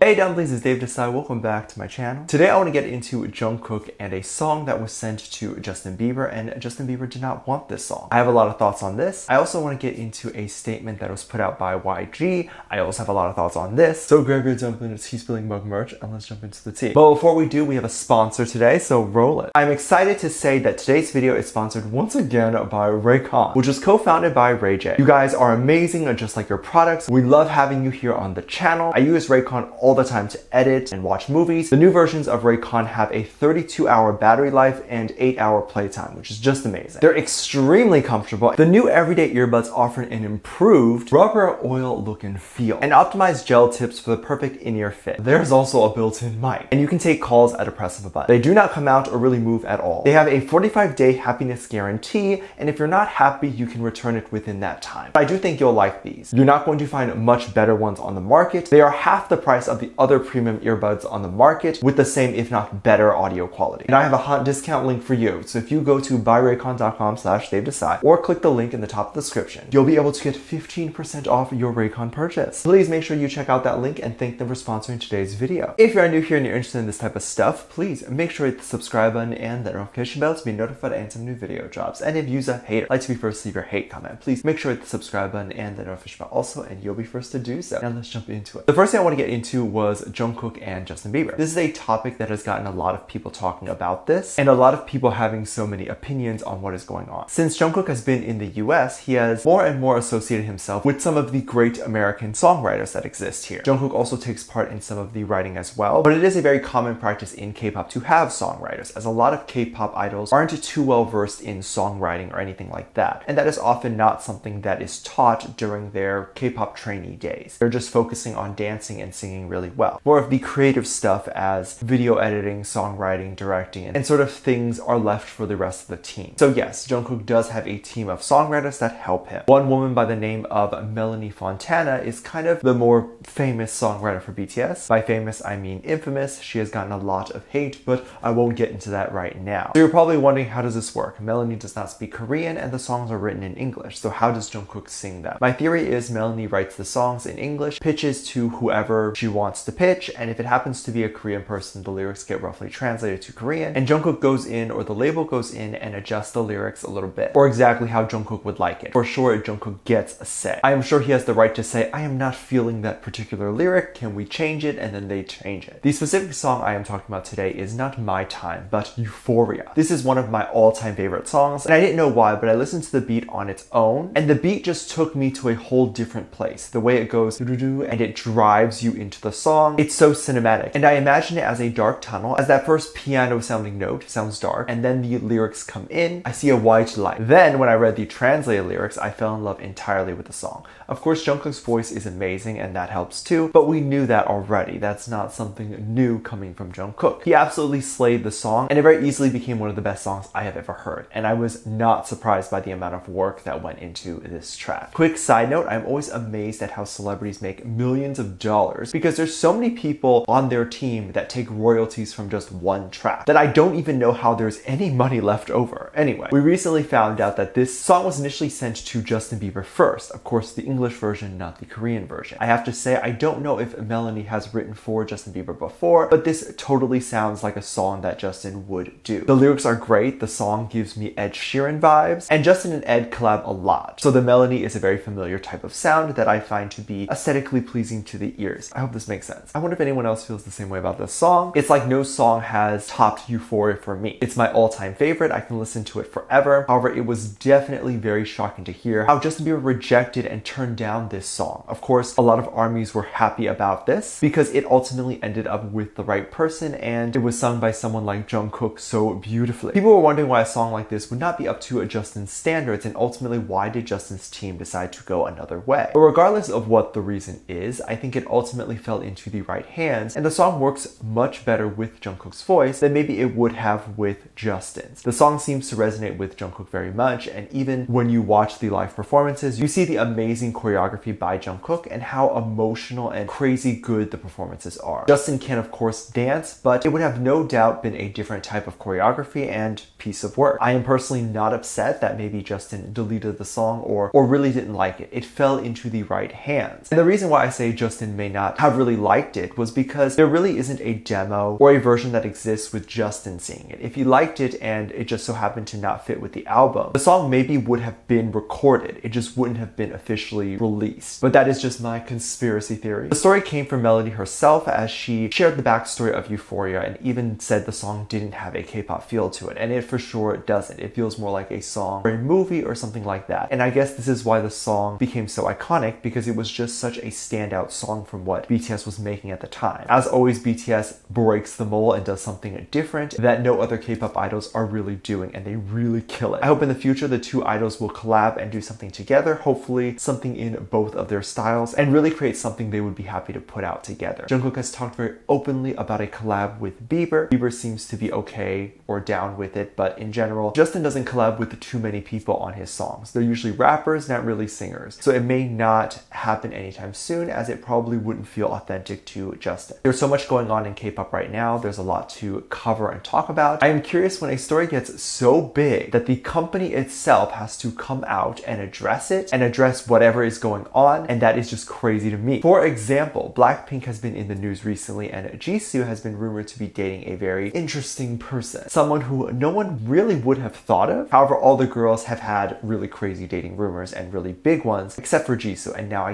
Hey dumplings, it's Dave Desai. Welcome back to my channel. Today I want to get into Jungkook and a song that was sent to Justin Bieber, and Justin Bieber did not want this song. I have a lot of thoughts on this. I also want to get into a statement that was put out by YG. I also have a lot of thoughts on this. So grab your dumpling, it's Tea Spilling Mug merch, and let's jump into the tea. But before we do, we have a sponsor today, so roll it. I'm excited to say that today's video is sponsored once again by Raycon, which was co-founded by Ray J. You guys are amazing, just like your products. We love having you here on the channel. I use Raycon all the time to edit and watch movies. The new versions of Raycon have a 32-hour battery life and 8-hour playtime, which is just amazing. They're extremely comfortable. The new everyday earbuds offer an improved rubber oil look and feel, and optimized gel tips for the perfect in-ear fit. There's also a built-in mic, and you can take calls at a press of a button. They do not come out or really move at all. They have a 45-day happiness guarantee, and if you're not happy, you can return it within that time. But I do think you'll like these. You're not going to find much better ones on the market. They are half the price of the other premium earbuds on the market with the same, if not better, audio quality. And I have a hot discount link for you. So if you go to buyraycon.com/DaveDesai or click the link in the top of the description, you'll be able to get 15% off your Raycon purchase. Please make sure you check out that link and thank them for sponsoring today's video. If you're new here and you're interested in this type of stuff, please make sure to hit the subscribe button and the notification bell to be notified anytime new video drops. And if you're a hater, like to be first to leave your hate comment, please make sure to hit the subscribe button and the notification bell also, and you'll be first to do so. Now let's jump into it. The first thing I want to get into was Jungkook and Justin Bieber. This is a topic that has gotten a lot of people talking about this, and a lot of people having so many opinions on what is going on. Since Jungkook has been in the US, he has more and more associated himself with some of the great American songwriters that exist here. Jungkook also takes part in some of the writing as well, but it is a very common practice in K-pop to have songwriters, as a lot of K-pop idols aren't too well versed in songwriting or anything like that, and that is often not something that is taught during their K-pop trainee days. They're just focusing on dancing and singing really well. More of the creative stuff as video editing, songwriting, directing, and sort of things are left for the rest of the team. So yes, Jungkook does have a team of songwriters that help him. One woman by the name of Melanie Fontana is kind of the more famous songwriter for BTS. By famous, I mean infamous. She has gotten a lot of hate, but I won't get into that right now. So you're probably wondering, how does this work? Melanie does not speak Korean and the songs are written in English, so how does Jungkook sing them? My theory is Melanie writes the songs in English, pitches to whoever she wants to pitch, and if it happens to be a Korean person, the lyrics get roughly translated to Korean, and Jungkook goes in, or the label goes in, and adjusts the lyrics a little bit, or exactly how Jungkook would like it. For sure, Jungkook gets a say. I am sure he has the right to say, I am not feeling that particular lyric, can we change it? And then they change it. The specific song I am talking about today is not My Time, but Euphoria. This is one of my all-time favorite songs, and I didn't know why, but I listened to the beat on its own, and the beat just took me to a whole different place. The way it goes, and it drives you into the song. It's so cinematic, and I imagine it as a dark tunnel, as that first piano sounding note sounds dark, and then the lyrics come in, I see a white light. Then when I read the translated lyrics, I fell in love entirely with the song. Of course, Jungkook's voice is amazing, and that helps too, but we knew that already. That's not something new coming from Jungkook. He absolutely slayed the song, and it very easily became one of the best songs I have ever heard, and I was not surprised by the amount of work that went into this track. Quick side note, I'm always amazed at how celebrities make millions of dollars, because there's so many people on their team that take royalties from just one track that I don't even know how there's any money left over. Anyway, we recently found out that this song was initially sent to Justin Bieber first. Of course, the English version, not the Korean version. I have to say, I don't know if Melanie has written for Justin Bieber before, but this totally sounds like a song that Justin would do. The lyrics are great, the song gives me Ed Sheeran vibes, and Justin and Ed collab a lot. So the melody is a very familiar type of sound that I find to be aesthetically pleasing to the ears. I hope this makes sense. I wonder if anyone else feels the same way about this song. It's like no song has topped Euphoria for me. It's my all-time favorite. I can listen to it forever. However, it was definitely very shocking to hear how Justin Bieber rejected and turned down this song. Of course, a lot of ARMYs were happy about this because it ultimately ended up with the right person, and it was sung by someone like Jungkook so beautifully. People were wondering why a song like this would not be up to Justin's standards, and ultimately why did Justin's team decide to go another way. But regardless of what the reason is, I think it ultimately fell into the right hands, and the song works much better with Jungkook's voice than maybe it would have with Justin's. The song seems to resonate with Jungkook very much, and even when you watch the live performances, you see the amazing choreography by Jungkook and how emotional and crazy good the performances are. Justin can of course dance, but it would have no doubt been a different type of choreography and piece of work. I am personally not upset that maybe Justin deleted the song or really didn't like it. It fell into the right hands. And the reason why I say Justin may not have really liked it was because there really isn't a demo or a version that exists with Justin singing it. If he liked it and it just so happened to not fit with the album, the song maybe would have been recorded. It just wouldn't have been officially released. But that is just my conspiracy theory. The story came from Melody herself, as she shared the backstory of Euphoria and even said the song didn't have a K-pop feel to it, and it for sure doesn't. It feels more like a song or a movie or something like that. And I guess this is why the song became so iconic, because it was just such a standout song from what BTS was making at the time. As always, BTS breaks the mold and does something different that no other K-pop idols are really doing, and they really kill it. I hope in the future the two idols will collab and do something together, hopefully something in both of their styles, and really create something they would be happy to put out together. Jungkook has talked very openly about a collab with Bieber. Bieber seems to be okay or down with it, but in general, Justin doesn't collab with too many people on his songs. They're usually rappers, not really singers. So it may not happen anytime soon, as it probably wouldn't feel authentic to Justin. There's so much going on in K-pop right now. There's a lot to cover and talk about. I am curious when a story gets so big that the company itself has to come out and address it and address whatever is going on, and that is just crazy to me. For example, Blackpink has been in the news recently, and Jisoo has been rumored to be dating a very interesting person, someone who no one really would have thought of. However, all the girls have had really crazy dating rumors, and really big ones, except for Jisoo. And now I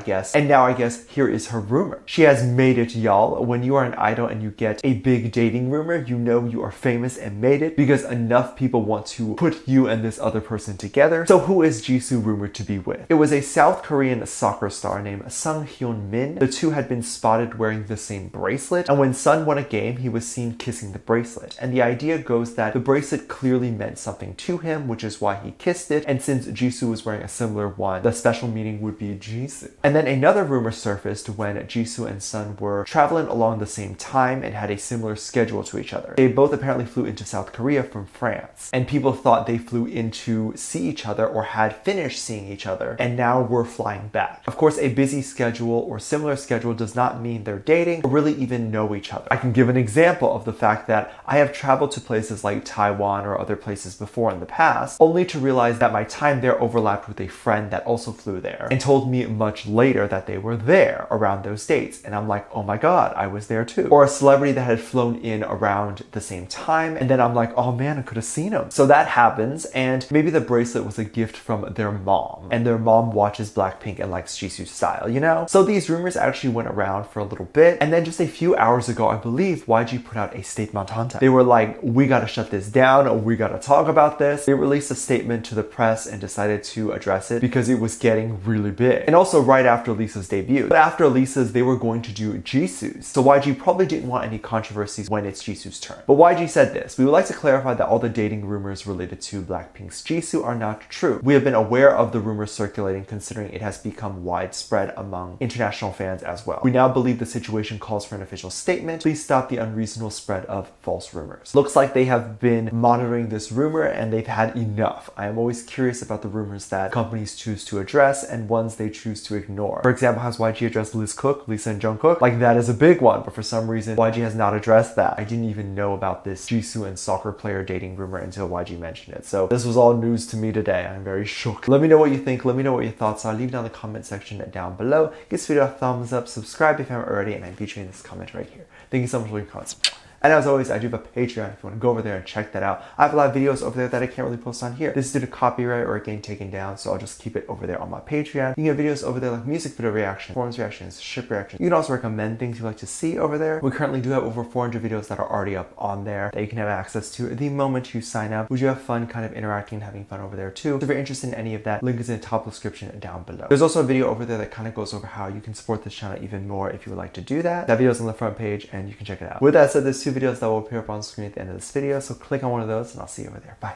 guess here is her rumor. She has made it, y'all. When you are an idol and you get a big dating rumor, you know you are famous and made it, because enough people want to put you and this other person together. So who is Jisoo rumored to be with? It was a South Korean soccer star named Sonyeondan. The two had been spotted wearing the same bracelet, and when Sun won a game, he was seen kissing the bracelet. And the idea goes that the bracelet clearly meant something to him, which is why he kissed it, and since Jisoo was wearing a similar one, the special meaning would be Jisoo. And then another rumor surfaced when Jisoo and Sun were traveling along the same time and had a similar schedule to each other. They both apparently flew into South Korea from France, and people thought they flew in to see each other or had finished seeing each other, and now were flying back. Of course, a busy schedule or similar schedule does not mean they're dating or really even know each other. I can give an example of the fact that I have traveled to places like Taiwan or other places before in the past, only to realize that my time there overlapped with a friend that also flew there and told me much later that they were there around those dates. And I'm like, oh my god, I was there too. Or a celebrity that had flown in around the same time, and then I'm like, oh man, I could have seen him. So that happens, and maybe the bracelet was a gift from their mom, and their mom watches Blackpink and likes Jisoo's style, you know? So these rumors actually went around for a little bit, and then just a few hours ago, I believe YG put out a statement on time. They were like, we gotta shut this down, we gotta talk about this. They released a statement to the press and decided to address it because it was getting really big. And also right after Lisa's debut. But after Lisa's, they were going to do Jisoo's. So YG probably didn't want any controversies when it's Jisoo's turn. But YG said this: we would like to clarify that all the dating rumors related to Blackpink's Jisoo are not true. We have been aware of the rumors circulating, considering it has become widespread among international fans as well. We now believe the situation calls for an official statement. Please stop the unreasonable spread of false rumors. Looks like they have been monitoring this rumor and they've had enough. I am always curious about the rumors that companies choose to address and ones they choose to ignore. For example, has YG addressed Liz Cook, Lisa and Jungkook? Like, that is a big one, but for some reason YG has not addressed that. I didn't even know about this Jisoo and soccer player dating rumor until YG mentioned it. So this was all news to me today. I'm very shook. Let me know what you think. Let me know what your thoughts are. Leave it down in the comment section down below. Give this video a thumbs up, subscribe if you haven't already, and I'm featuring this comment right here. Thank you so much for your comments. And as always, I do have a Patreon if you want to go over there and check that out. I have a lot of videos over there that I can't really post on here. This is due to copyright or getting taken down, so I'll just keep it over there on my Patreon. You can get videos over there like music video reactions, performance reactions, ship reactions. You can also recommend things you'd like to see over there. We currently do have over 400 videos that are already up on there that you can have access to the moment you sign up. Would you have fun kind of interacting and having fun over there too? So if you're interested in any of that, link is in the top description down below. There's also a video over there that kind of goes over how you can support this channel even more if you would like to do that. That video is on the front page and you can check it out. With that said, there's 2 videos that will appear up on screen at the end of this video, so click on one of those and I'll see you over there. Bye.